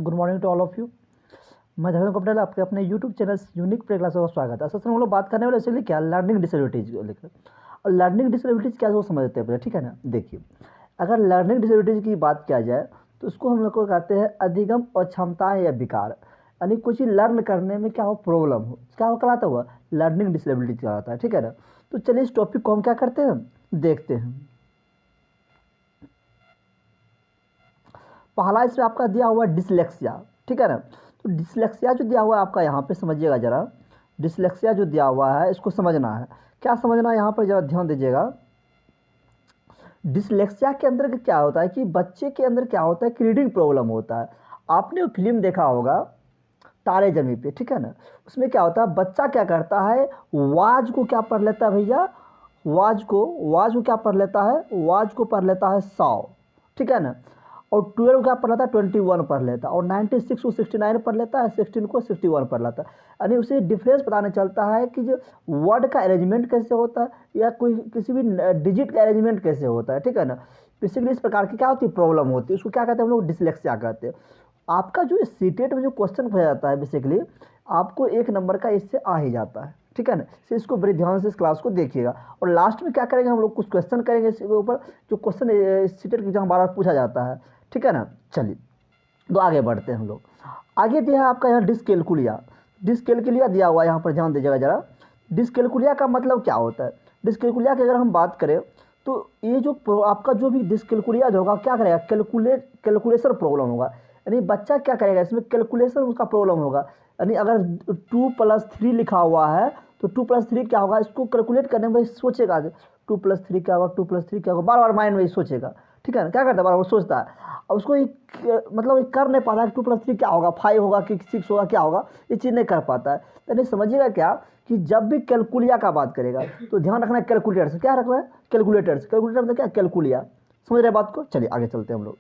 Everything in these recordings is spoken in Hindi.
Good morning to all of you. मैं धर्मेंद्र पटेल, आपके अपने YouTube channel unique play class का स्वागत है। असल में हम लोग बात करने वाले इसलिए क्या लर्निंग डिसेबिलिटीज को लेकर। और लर्निंग डिसेबिलिटीज क्या है वो समझते हैं पहले, ठीक है ना। देखिए, अगर लर्निंग डिसेबिलिटीज की बात किया जाए तो उसको हम लोग को कहते हैं अधिगम अक्षमताएं या विकार, यानी कुछ लर्न करने में क्या हो प्रॉब्लम हो, क्या हो कहलाता हुआ लर्निंग डिसेबिलिटीज कहलाता है, ठीक है ना। तो चलिए इस टॉपिक को हम क्या करते हैं देखते हैं। पहला इसमें आपका दिया हुआ डिसलेक्सिया, ठीक है ना। तो डिसलेक्सिया जो दिया हुआ है आपका यहाँ पे समझिएगा जरा। डिसलेक्सिया जो दिया हुआ है इसको समझना है, क्या समझना है यहाँ पर जरा ध्यान दीजिएगा। डिसलेक्सिया के अंदर क्या होता है कि बच्चे के अंदर क्या होता है कि रीडिंग प्रॉब्लम होता है। आपने वो फिल्म देखा होगा तारे जमी पे, ठीक है ना। उसमें क्या होता है बच्चा क्या करता है वाज को क्या पढ़ लेता है भैया, वाज को क्या पढ़ लेता है, वाज को पढ़ लेता है 100, ठीक है ना। और 12 क्या पढ़ लेता है 21 पढ़ लेता है, और 96 को 69 पढ़ लेता है, 16 को 61 पढ़ लेता है। यानी उसे डिफरेंस बताने चलता है कि जो वर्ड का अरेंजमेंट कैसे होता है या कोई किसी भी डिजिट का अरेंजमेंट कैसे होता है, ठीक है ना। बेसिकली इस प्रकार की क्या होती है प्रॉब्लम होती है, उसको क्या कहते हैं हम लोग डिसलेक्सिया कहते हैं। आपका जो सीटेट में जो क्वेश्चन पूछा जाता है बेसिकली आपको 1 नंबर का इससे आ ही जाता है, ठीक है ना। तो इसको बड़े ध्यान से इस क्लास को देखिएगा। और लास्ट में क्या करेंगे हम लोग कुछ क्वेश्चन करेंगे इसके ऊपर, जो क्वेश्चन सीटेट की एग्जाम बार पूछा जाता है, ठीक है ना। चलिए तो आगे बढ़ते हैं हम लोग। आगे दिया है आपका यहाँ डिस्कैलकुलिया। डिस्कैलकुलिया दिया हुआ है यहाँ पर ध्यान दीजिएगा जरा। डिस्कैलकुलिया का मतलब क्या होता है। डिस्कैलकुलिया की अगर हम बात करें तो ये जो आपका जो भी डिस्कैलकुलिया जो होगा क्या करेगा कैलकुलेशन प्रॉब्लम होगा, यानी बच्चा क्या करेगा इसमें कैलकुलेशन उसका प्रॉब्लम होगा। यानी अगर 2+3 लिखा हुआ है तो 2+3 क्या होगा इसको कैलकुलेट करने में सोचेगा 2+3 क्या होगा, 2+3 क्या होगा, बार बार माइंड में ही सोचेगा, ठीक है ना। क्या करता है बार बार सोचता है, और उसको मतलब कर नहीं पाता है 2+3 क्या होगा, 5 होगा कि 6 होगा क्या होगा, ये चीज़ नहीं कर पाता है। यानी समझिएगा क्या कि जब भी कैलकुलिया का बात करेगा तो ध्यान रखना है कैलकुलेटर से, क्या रखना है कैलकुलेटर से। कैलकुलेटर मतलब क्या कैलकुलिया, समझ रहे बात को। चलिए आगे चलते हैं हम लोग।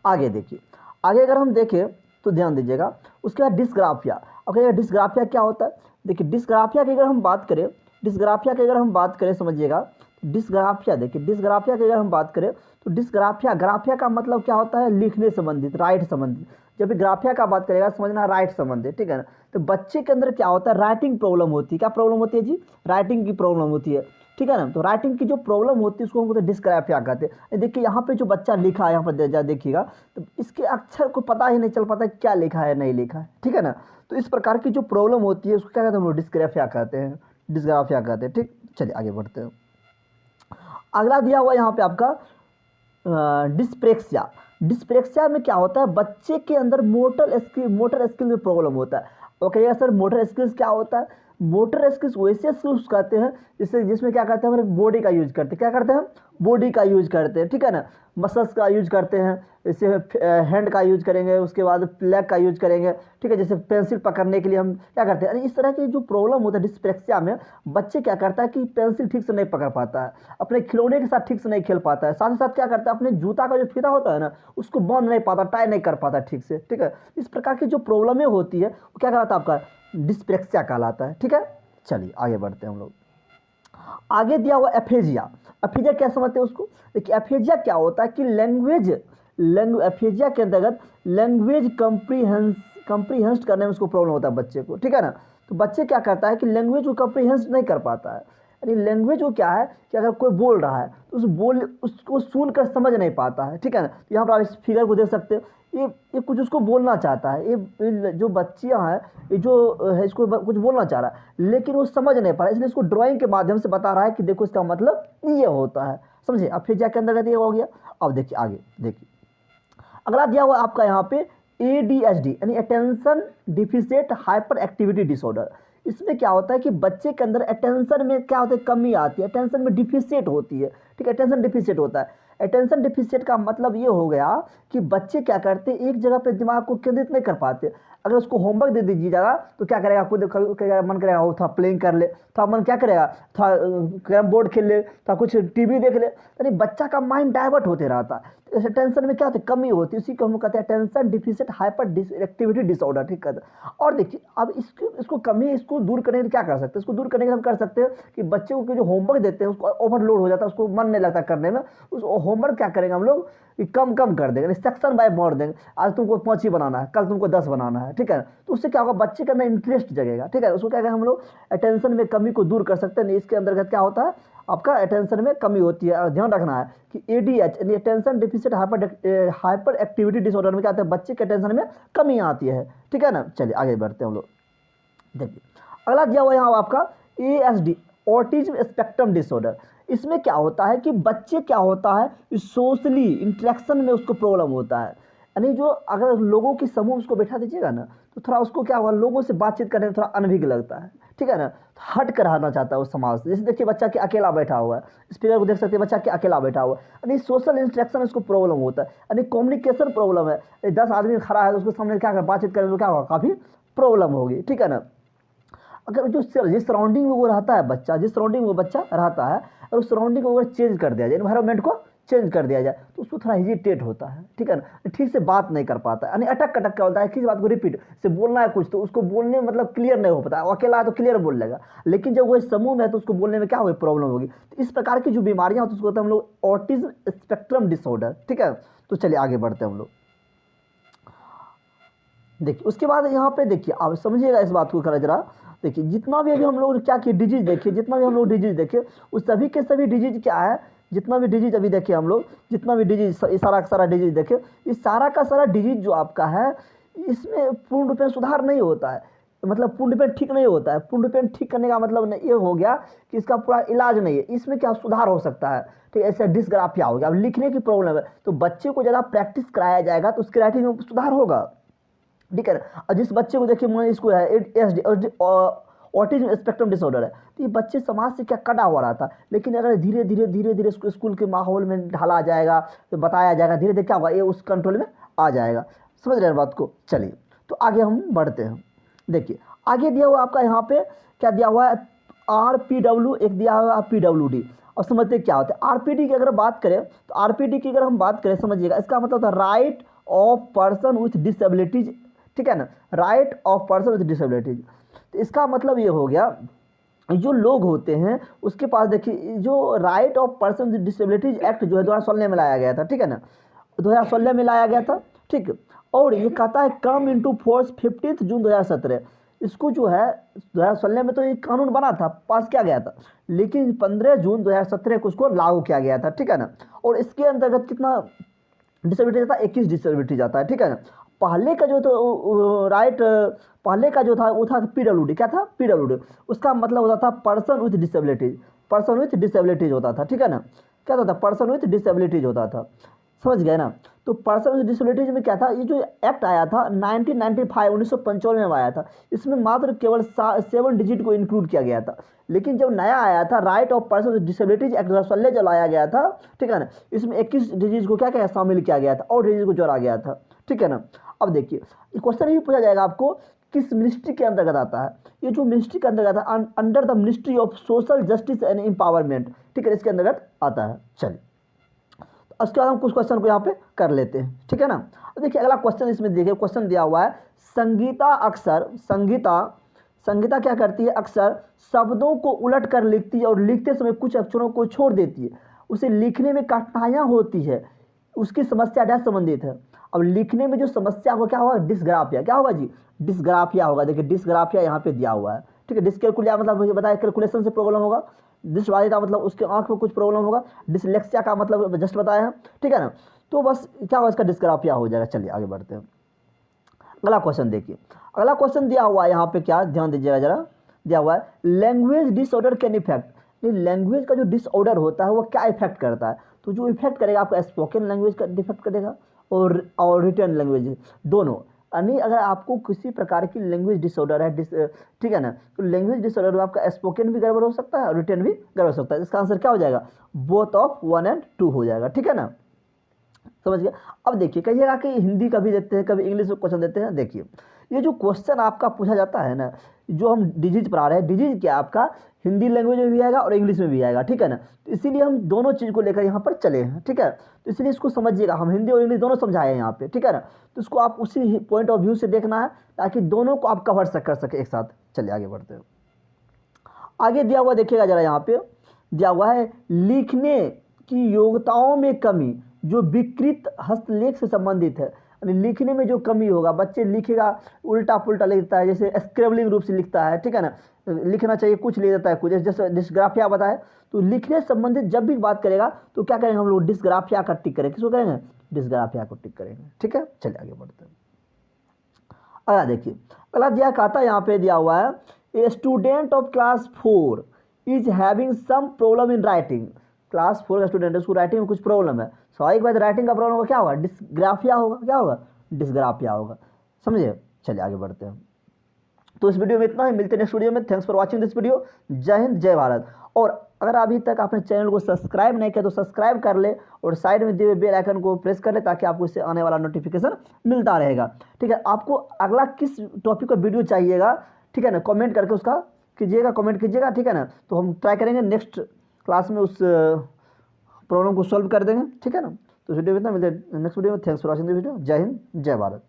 आगे देखिए, आगे अगर हम देखें तो ध्यान दीजिएगा। उसके बाद डिस्ग्राफिया। अब डिस्ग्राफिया क्या होता है, देखिए डिस्ग्राफिया की अगर हम बात करें, डिस्ग्राफिया की अगर हम बात करें समझिएगा। डिस्ग्राफिया देखिए, डिस्ग्राफिया की अगर हम बात करें तो डिस्ग्राफिया, ग्राफिया का मतलब क्या होता है लिखने संबंधित, राइट संबंधित। जब भी ग्राफिया का बात करेगा समझना राइट संबंधित, ठीक है ना। तो बच्चे के अंदर क्या होता है राइटिंग प्रॉब्लम होती है, क्या प्रॉब्लम होती है जी, राइटिंग की प्रॉब्लम होती है, ठीक है ना। तो राइटिंग की जो प्रॉब्लम होती है उसको हम कहते हैं डिस्ग्राफिया कहते हैं। देखिए यहाँ पे जो बच्चा लिखा है यहाँ पर देखिएगा तो इसके अक्षर को पता ही नहीं चल पाता क्या लिखा है नहीं लिखा है, ठीक है ना। तो इस प्रकार की जो प्रॉब्लम होती है उसको क्या कहते हैं हम लोग डिस्ग्राफिया कहते हैं, डिस्ग्राफिया कहते हैं, ठीक। चलिए आगे बढ़ते हैं। अगला दिया हुआ यहाँ पे आपका डिस्प्रेक्सिया। डिस्प्रेक्सिया में क्या होता है बच्चे के अंदर मोटर स्किल में प्रॉब्लम होता है। ओके सर, मोटर स्किल्स क्या होता है, मोटर स्किल्स वैसे स्किल्स कहते हैं जिसमें क्या करते हैं हमारे बॉडी का यूज करते हैं, क्या करते हैं बॉडी का यूज करते हैं, ठीक है ना। मसल्स का यूज करते हैं, जैसे हैंड का यूज करेंगे, उसके बाद लेग का यूज करेंगे, ठीक है। जैसे पेंसिल पकड़ने के लिए हम क्या करते हैं, इस तरह की जो प्रॉब्लम होता है डिस्प्रेक्सिया में बच्चे क्या करता है कि पेंसिल ठीक से नहीं पकड़ पाता है, अपने खिलौने के साथ ठीक से नहीं खेल पाता है, साथ ही साथ क्या करता है अपने जूता का जो फीता होता है ना उसको बांध नहीं पाता, टाई नहीं कर पाता ठीक से, ठीक है। इस प्रकार की जो प्रॉब्लमें होती है वो क्या कहलाता है आपका डिस्प्रेक्सिया कहलाता है, ठीक है। चलिए आगे बढ़ते हैं हम लोग। आगे दिया हुआ एफेजिया। एफेजिया क्या समझते हैं उसको, देखिए एफेजिया क्या होता है कि एफेजिया के अंतर्गत लैंग्वेज कंप्रीहेंस करने में उसको प्रॉब्लम होता है बच्चे को, ठीक है ना। तो बच्चे क्या करता है कि लैंग्वेज को कंप्रीहेंस नहीं कर पाता है, यानी लैंग्वेज वो क्या है कि अगर कोई बोल रहा है तो उसको सुनकर समझ नहीं पाता है, ठीक है ना। तो यहाँ पर आप इस फिगर को देख सकते हो, ये कुछ उसको बोलना चाहता है, ये जो बच्चियाँ हैं ये जो है इसको कुछ बोलना चाह रहा है लेकिन वो समझ नहीं पा रहा, इसलिए इसको ड्राइंग के माध्यम से बता रहा है कि देखो इसका मतलब ये होता है, समझे। अब फिर जाके अंदर ये हो गया। अब देखिए आगे देखिए, अगला दिया हुआ आपका यहाँ पे ADHD यानी attention deficit hyper activity disorder. इसमें क्या होता है कि बच्चे के अंदर अटेंशन में क्या होता है कमी आती है, अटेंशन में डिफिसिट होती है, ठीक है, अटेंशन डिफिसिट होता है। अटेंशन डिफिसिट का मतलब ये हो गया कि बच्चे क्या करते हैं एक जगह पे दिमाग को केंद्रित नहीं कर पाते। अगर उसको होमवर्क दे दीजिएगा तो क्या करेगा, खुद मन करेगा वो थोड़ा प्लेइंग कर ले, थोड़ा मन क्या करेगा थोड़ा कैरम बोर्ड खेल ले, थोड़ा कुछ टीवी देख ले, यानी बच्चा का माइंड डाइवर्ट होते रहता है। इस टेंशन में क्या होती है कमी होती है, उसी को हम कहते हैं tension deficit hyper activity disorder, ठीक है। और देखिए अब इसको कमी इसको दूर करने के लिए क्या कर सकते हैं, इसको दूर करने के लिए हम कर सकते हैं कि बच्चे को जो होमवर्क देते हैं उसको ओवरलोड हो जाता है, उसको मन नहीं लगता करने में, उस होमवर्क क्या करेंगे हम लोग कि कम कम कर देंगे, सेक्शन बाय मोड़ देंगे। आज तुमको 5 ही बनाना है, कल तुमको 10 बनाना है, ठीक है। तो उससे क्या होगा, बच्चे के अंदर इंटरेस्ट जगेगा, ठीक है। उसको क्या करें हम लोग, अटेंशन में कमी को दूर कर सकते हैं। इसके अंतर्गत क्या होता है, आपका अटेंशन में कमी होती है। ध्यान रखना है कि एडीएच यानी attention deficit hyper activity disorder में क्या होता है, बच्चे के अटेंशन में कमी आती है, ठीक है ना। चलिए आगे बढ़ते हैं हम लोग। देखिए अगला दिया हुआ यहाँ आपका ASD ऑटिज्म स्पेक्ट्रम डिसऑर्डर। इसमें क्या होता है कि बच्चे क्या होता है, सोशली इंटरेक्शन में उसको प्रॉब्लम होता है। यानी जो अगर लोगों के समूह उसको बैठा दीजिएगा ना, तो थोड़ा उसको क्या होगा, लोगों से बातचीत करने में थोड़ा अनभिज्ञ लगता है, ठीक है ना। हट कर रहना चाहता है उस समाज से। जैसे देखिए बच्चा के अकेला बैठा हुआ है, इस फिगर को देख सकते हैं, बच्चा के अकेला बैठा हुआ है, यानी सोशल इंटरेक्शन उसको प्रॉब्लम होता है, यानी कम्युनिकेशन प्रॉब्लम है। 10 आदमी खड़ा है तो उसके सामने क्या कर बातचीत करें तो क्या होगा, काफ़ी प्रॉब्लम होगी, ठीक है ना। अगर जो जिस सराउंडिंग में वो रहता है बच्चा, जिस सराउंडिंग में वो बच्चा रहता है, और उस सराउंडिंग को अगर चेंज कर दिया जाए, एनवायरमेंट को चेंज कर दिया जाए, तो उसको थोड़ा हेजिटेट होता है, ठीक है ना। ठीक से बात नहीं कर पाता है, यानी अटक अटक क्या होता है, किसी बात को रिपीट से बोलना है कुछ तो उसको बोलने में मतलब क्लियर नहीं हो पाता है। अकेला है तो क्लियर बोल लेगा, लेकिन जब वो समूह में है तो उसको बोलने में क्या होगी, प्रॉब्लम होगी। तो इस प्रकार की जो बीमारियां होती है उसको होता है हम लोग ऑटिज्म स्पेक्ट्रम डिसऑर्डर, ठीक है। तो चलिए आगे बढ़ते हैं हम लोग। देखिए उसके बाद यहाँ पे देखिए आप समझिएगा इस बात को करा जरा। देखिए जितना भी अभी हम लोग क्या किए डिजीज देखिए, जितना भी हम लोग डिजीज देखे उस सभी के सभी डिजीज क्या है, जितना भी डिजीज अभी देखे हम लोग, जितना भी डिजीज सारा का सारा डिजीज देखे, इस सारा का सारा डिजीज जो आपका है इसमें पूर्ण रूप में सुधार नहीं होता है, मतलब पूर्ण रूप ठीक नहीं होता है। पूर्ण रूप ठीक करने का मतलब ये हो गया कि इसका पूरा इलाज नहीं है, इसमें क्या सुधार हो सकता है, ठीक है। ऐसे डिस्ग्राफिया हो गया, अब लिखने की प्रॉब्लम है तो बच्चे को ज़्यादा प्रैक्टिस कराया जाएगा तो उसकी राइटिंग में सुधार होगा, ठीक है। और जिस बच्चे को देखिए मान इसको है ASD ऑटिज्म स्पेक्ट्रम डिसऑर्डर है, तो ये बच्चे समाज से क्या कटा हुआ रहा था, लेकिन अगर धीरे धीरे धीरे धीरे इसको स्कूल के माहौल में ढाला जाएगा तो बताया जाएगा, धीरे धीरे क्या होगा, ये उस कंट्रोल में आ जाएगा। समझ रहे हैं बात को। चलिए तो आगे हम बढ़ते हैं। देखिए आगे दिया हुआ आपका यहाँ पे क्या दिया हुआ है, RPW, एक दिया हुआ है PWD। और समझते क्या होता है RPD की। अगर बात करें तो RPD की अगर हम बात करें समझिएगा, इसका मतलब होता है right of person with disabilities, ठीक है ना, right of person with disabilities. तो इसका मतलब ये हो गया जो लोग होते हैं उसके पास देखिए जो right of person with disabilities act जो है 2016 में लाया गया था, ठीक है ना, 2016 में लाया गया था, ठीक। और ये कहता है कम इनटू फोर्स 15 जून 2017। इसको जो है 2016 में तो ये कानून बना था, पास किया गया था, लेकिन 15 जून 2017 को उसको लागू किया गया था, ठीक है ना। और इसके अंतर्गत कितना डिसेबिलिटी आता है, 21 डिसेबिलिटी जाता है, ठीक है ना। पहले का जो तो राइट पहले का जो था वो था PWD, क्या था PWD, उसका मतलब होता था person with disabilities, person with disabilities होता था, ठीक है ना। क्या होता था, पर्सन विथ डिसेबिलिटीज होता था, समझ गए ना। तो पर्सन विथ डिसेबिलिटीज में क्या था, ये जो एक्ट आया था 1995 में आया था, इसमें मात्र केवल 7 डिजिट को इंक्लूड किया गया था। लेकिन जब नया आया था right of person with disabilities act 2016 जब लाया गया था, ठीक है ना, इसमें 21 डिजीज को क्या क्या शामिल किया गया था और डिजीज को जोड़ा गया था, ठीक है ना। अब देखिए क्वेश्चन ये पूछा जाएगा आपको किस मिनिस्ट्री के अंतर्गत आता है, ये जो मिनिस्ट्री के अंतर्गत है under the ministry of social justice and empowerment, ठीक है, इसके अंतर्गत आता है। चलिए उसके बाद हम कुछ क्वेश्चन को यहाँ पे कर लेते हैं, ठीक है ना। देखिए अगला क्वेश्चन इसमें देखिए, क्वेश्चन दिया हुआ है संगीता क्या करती है, अक्सर शब्दों को उलट कर लिखती है और लिखते समय कुछ अक्षरों को छोड़ देती है, उसे लिखने में कठिनाइयाँ होती है, उसकी समस्या डैश संबंधित है। अब लिखने में जो समस्या होगा क्या होगा, डिस्ग्राफिया, क्या होगा जी, डिस्ग्राफिया होगा। देखिए डिस्ग्राफिया यहाँ पे दिया हुआ है, ठीक है। डिस्कैलकुलिया मतलब मुझे बताया कैलकुलेशन से प्रॉब्लम होगा, डिसबाधिता मतलब उसके आंख में कुछ प्रॉब्लम होगा, डिसलेक्सिया का मतलब जस्ट बताया है, ठीक है ना। तो बस क्या होगा, इसका डिस्ग्राफिया हो जाएगा। चलिए आगे बढ़ते हैं। अगला क्वेश्चन देखिए, अगला क्वेश्चन दिया हुआ है यहाँ पे, क्या ध्यान दीजिएगा जरा, दिया हुआ है language disorder can effect, language का जो डिसऑर्डर होता है वो क्या इफेक्ट करता है। तो जो इफेक्ट करेगा आपका स्पोकन लैंग्वेज का इफेक्ट करेगा और रिटन लैंग्वेज दोनों। यानी अगर आपको किसी प्रकार की लैंग्वेज डिसऑर्डर है, ठीक है ना, तो लैंग्वेज डिसऑर्डर में आपका स्पोकन भी गड़बड़ हो सकता है और रिटन भी गड़बड़ हो सकता है। इसका आंसर क्या हो जाएगा, बोथ ऑफ 1 और 2 हो जाएगा, ठीक है ना, समझ गया। अब देखिए कहिएगा कि हिंदी का भी देते हैं, कभी इंग्लिश में क्वेश्चन देते हैं। देखिए ये जो क्वेश्चन आपका पूछा जाता है ना, जो हम डिजीज पढ़ा रहे हैं, डिजीज क्या आपका हिंदी लैंग्वेज में भी आएगा और इंग्लिश में भी आएगा, ठीक है ना। तो इसीलिए हम दोनों चीज़ को लेकर यहाँ पर चले हैं, ठीक है। तो इसलिए इसको समझिएगा, हम हिंदी और इंग्लिश दोनों समझाए हैं यहाँ पे, ठीक है ना। तो इसको आप उसी पॉइंट ऑफ व्यू से देखना है ताकि दोनों को आप कवर कर सके एक साथ। चलिए आगे बढ़ते हैं। आगे दिया हुआ देखिएगा जरा, यहाँ पे दिया हुआ है लिखने की योग्यताओं में कमी जो विकृत हस्तलेख से संबंधित है, यानी लिखने में जो कमी होगा, बच्चे लिखेगा उल्टा पुल्टा लिखता है, जैसे स्क्रेबलिंग रूप से लिखता है, ठीक है ना, लिखना चाहिए कुछ लिख देता है कुछ, जैसे डिस्ग्राफिया बताए, तो लिखने से संबंधित जब भी बात करेगा तो क्या करेंगे हम लोग, डिस्ग्राफिया का टिक करेंगे, किसको करेंगे, डिस्ग्राफिया को टिक करेंगे, ठीक है। चलिए आगे बढ़ते हैं। अगला देखिए, अगला दिया कहता है, यहाँ पे दिया हुआ है, a student of class 4 is having some problem in writing. Class 4 का स्टूडेंट है, उसको राइटिंग में कुछ प्रॉब्लम है, स्वाभाविक बात राइटिंग का प्रॉब्लम होगा, क्या होगा, डिस्ग्राफिया होगा, क्या होगा, डिस्ग्राफिया होगा, समझे। चलिए आगे बढ़ते हैं। तो इस वीडियो में इतना ही, मिलते हैं नेक्स्ट वीडियो में। Thanks for watching this video. जय हिंद, जय भारत। और अगर अभी तक आपने चैनल को सब्सक्राइब नहीं किया तो सब्सक्राइब कर ले और साइड में दिए हुए बेल आइकन को प्रेस कर ले, ताकि आपको इससे आने वाला नोटिफिकेशन मिलता रहेगा, ठीक है। आपको अगला किस टॉपिक का वीडियो चाहिएगा, ठीक है ना, कमेंट करके उसका कीजिएगा, कमेंट कीजिएगा, ठीक है ना। तो हम ट्राई करेंगे नेक्स्ट क्लास में उस प्रॉब्लम को सॉल्व कर देंगे, ठीक है ना। तो इस वीडियो में इतना, मिलते हैं नेक्स्ट वीडियो में। Thanks for watching the video. जय हिंद, जय भारत।